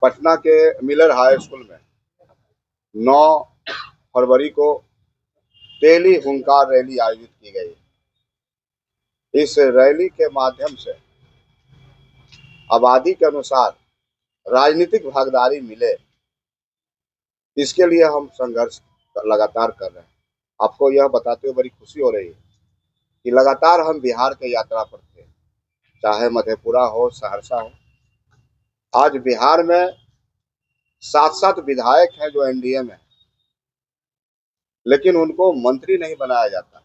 पटना के Miller high school में 9 फरवरी को तेली हुंकार रैली आयोजित की गई। इस रैली के माध्यम से आबादी के अनुसार राजनीतिक भागीदारी मिले, इसके लिए हम संघर्ष लगातार कर रहे हैं। आपको यह बताते हुए बड़ी खुशी हो रही है कि लगातार हम बिहार के यात्रा पर थे, चाहे मधेपुरा हो, सहरसा हो। आज बिहार में 7 विधायक हैं जो एनडीए में, लेकिन उनको मंत्री नहीं बनाया जाता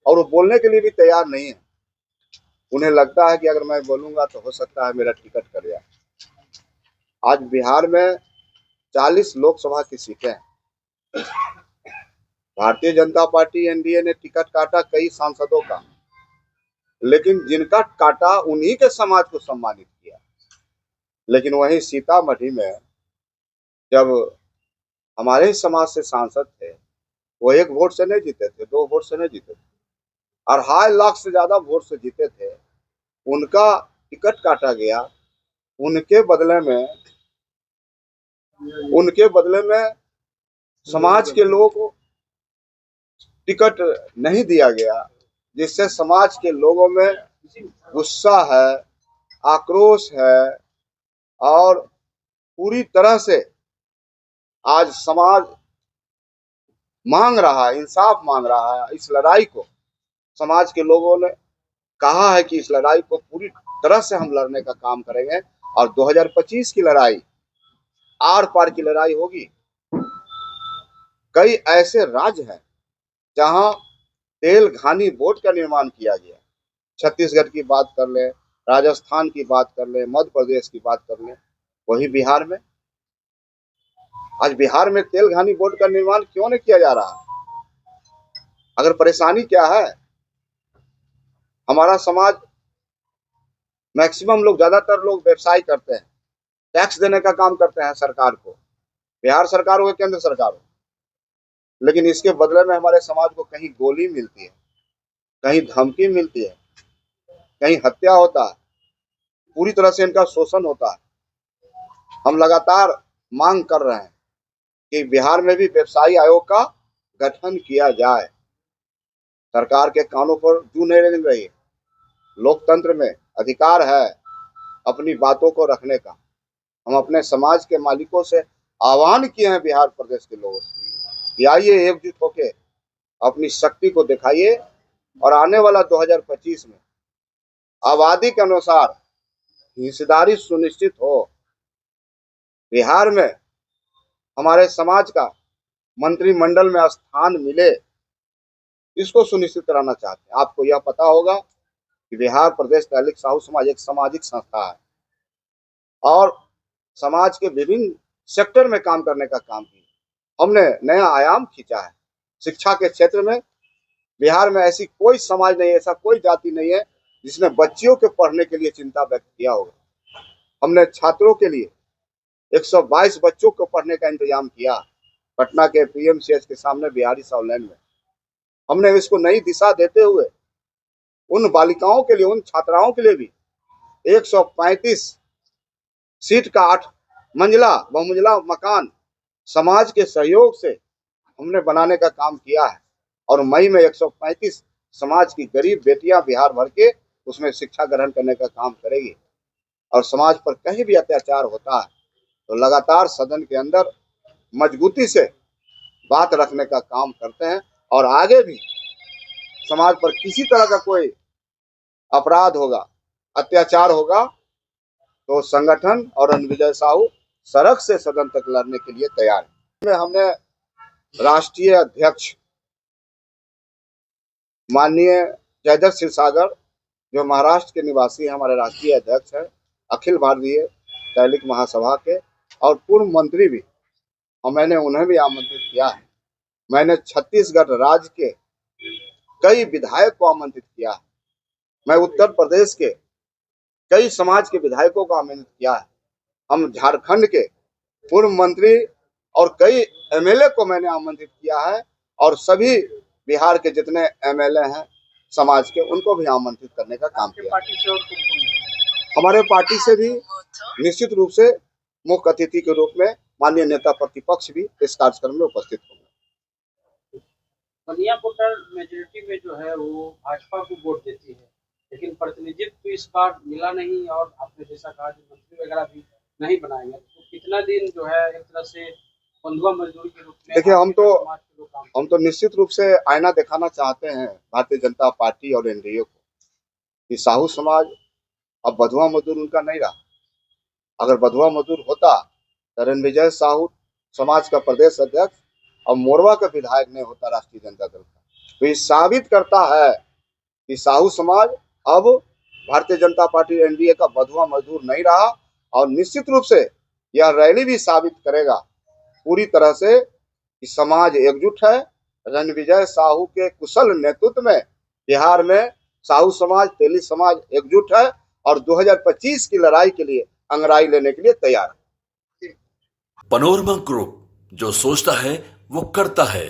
और वो बोलने के लिए भी तैयार नहीं है। उन्हें लगता है कि अगर मैं बोलूंगा तो हो सकता है मेरा टिकट कट जाए। आज बिहार में 40 लोकसभा की सीटें हैं। भारतीय जनता पार्टी एनडीए ने टिकट काटा कई सांसदों का, लेकिन जिनका काटा उन्हीं के समाज को सम्मानित किया। लेकिन वहीं सीतामढ़ी में जब हमारे ही समाज से सांसद थे, वो 1 वोट से नहीं जीते थे, 2 वोट से नहीं जीते थे, 2.5 लाख से ज्यादा वोट से जीते थे। उनका टिकट काटा गया। उनके बदले में समाज के लोगों को टिकट नहीं दिया गया, जिससे समाज के लोगों में गुस्सा है, आक्रोश है और पूरी तरह से आज समाज मांग रहा है, इंसाफ मांग रहा है। इस लड़ाई को समाज के लोगों ने कहा है कि इस लड़ाई को पूरी तरह से हम लड़ने का काम करेंगे और 2025 की लड़ाई आर पार की लड़ाई होगी। कई ऐसे राज्य हैं जहां तेलघानी बोर्ड का निर्माण किया गया। छत्तीसगढ़ की बात कर ले, राजस्थान की बात कर ले, मध्य प्रदेश की बात कर ले, वही बिहार में आज बिहार में तेलघानी बोर्ड का निर्माण क्यों नहीं किया जा रहा? अगर परेशानी क्या है, हमारा समाज मैक्सिमम लोग, ज्यादातर लोग व्यवसाय करते हैं, टैक्स देने का काम करते हैं सरकार को, बिहार सरकार हो या केंद्र सरकार हो। लेकिन इसके बदले में हमारे समाज को कहीं गोली मिलती है, कहीं धमकी मिलती है, कहीं हत्या होता है, पूरी तरह से इनका शोषण होता है। हम लगातार मांग कर रहे हैं कि बिहार में भी व्यवसायी आयोग का गठन किया जाए। सरकार के कानों पर जू नहीं लग रही है। लोकतंत्र में अधिकार है अपनी बातों को रखने का। हम अपने समाज के मालिकों से आह्वान किए हैं, बिहार प्रदेश के लोगों से, कि आइए एकजुट होके अपनी शक्ति को दिखाइए और आने वाला 2025 में आबादी के अनुसार हिस्सेदारी सुनिश्चित हो। बिहार में हमारे समाज का मंत्रिमंडल में स्थान मिले, इसको सुनिश्चित कराना चाहते हैं। आपको यह पता होगा कि बिहार प्रदेश तहलीक साहू समाज एक सामाजिक संस्था है और समाज के विभिन्न सेक्टर में काम करने का काम किया। हमने नया आयाम खींचा है। शिक्षा के क्षेत्र में बिहार में ऐसी कोई समाज नहीं है, ऐसा कोई जाति नहीं है जिसने बच्चियों के पढ़ने के लिए चिंता व्यक्त किया होगा। हमने छात्रों के लिए 122 बच्चों को पढ़ने का इंतजाम किया पटना के पीएमसीएच के सामने बिहारी साउलैंड में। हमने इसको नई दिशा देते हुए उन बालिकाओं के लिए, उन छात्राओं के लिए भी 135 सीट का 8 मंजिला बहुमंजिला मकान समाज के सहयोग से हमने बनाने का काम किया है और मई में 135 समाज की गरीब बेटियां बिहार भर के उसमें शिक्षा ग्रहण करने का काम करेगी। और समाज पर कहीं भी अत्याचार होता है तो लगातार सदन के अंदर मजबूती से बात रखने का काम करते हैं और आगे भी समाज पर किसी तरह का कोई अपराध होगा, अत्याचार होगा तो संगठन और रणविजय साहू सड़क से सदन तक लड़ने के लिए तैयार है। हमने राष्ट्रीय अध्यक्ष माननीय जयदत्त क्षीरसागर, जो महाराष्ट्र के निवासी हैं, हमारे राष्ट्रीय अध्यक्ष हैं अखिल भारतीय तहलीक महासभा के और पूर्व मंत्री भी, और मैंने उन्हें भी आमंत्रित किया है। मैंने छत्तीसगढ़ राज्य के कई विधायक को आमंत्रित किया है। मैं उत्तर प्रदेश के कई समाज के विधायकों को आमंत्रित किया है। हम झारखंड के पूर्व मंत्री और कई एमएलए को मैंने आमंत्रित किया है और सभी बिहार के जितने एमएलए हैं समाज के, उनको भी आमंत्रित करने का काम किया। हमारे पार्टी से भी निश्चित रूप से मुख्य अतिथि के रूप में माननीय नेता प्रतिपक्ष भी इस कार्यक्रम में उपस्थित होंगे। बनियापुर मेजोरिटी में जो है वो भाजपा को वोट देती है, लेकिन प्रतिनिधित्व इस बार मिला नहीं और आपने जैसा कहा कि मंत्री वगैरह भी नहीं बनाएंगे, तो कितना दिन जो है एक तरह से बंधुआ मजदूर के रूप में देखिए, समाज के लोग काम हम तो निश्चित रूप से आईना दिखाना चाहते हैं भारतीय जनता पार्टी और एनडीए को कि साहू समाज अब बंधुआ मजदूर उनका नहीं रहा। अगर बंधुआ मजदूर होता तो रणविजय साहू समाज का प्रदेश अध्यक्ष और मोरवा का विधायक नहीं होता राष्ट्रीय जनता दल का। तो ये साबित करता है कि साहू समाज अब भारतीय जनता पार्टी एनडीए का बंधुआ मजदूर नहीं रहा, और निश्चित रूप से यह रैली भी साबित करेगा पूरी तरह से कि समाज एकजुट है। रणविजय साहू के कुशल नेतृत्व में बिहार में साहू समाज, तेली समाज एकजुट है और 2025 की लड़ाई के लिए अंगड़ाई लेने के लिए तैयार है। पनोरमा ग्रुप, जो सोचता है वो करता है।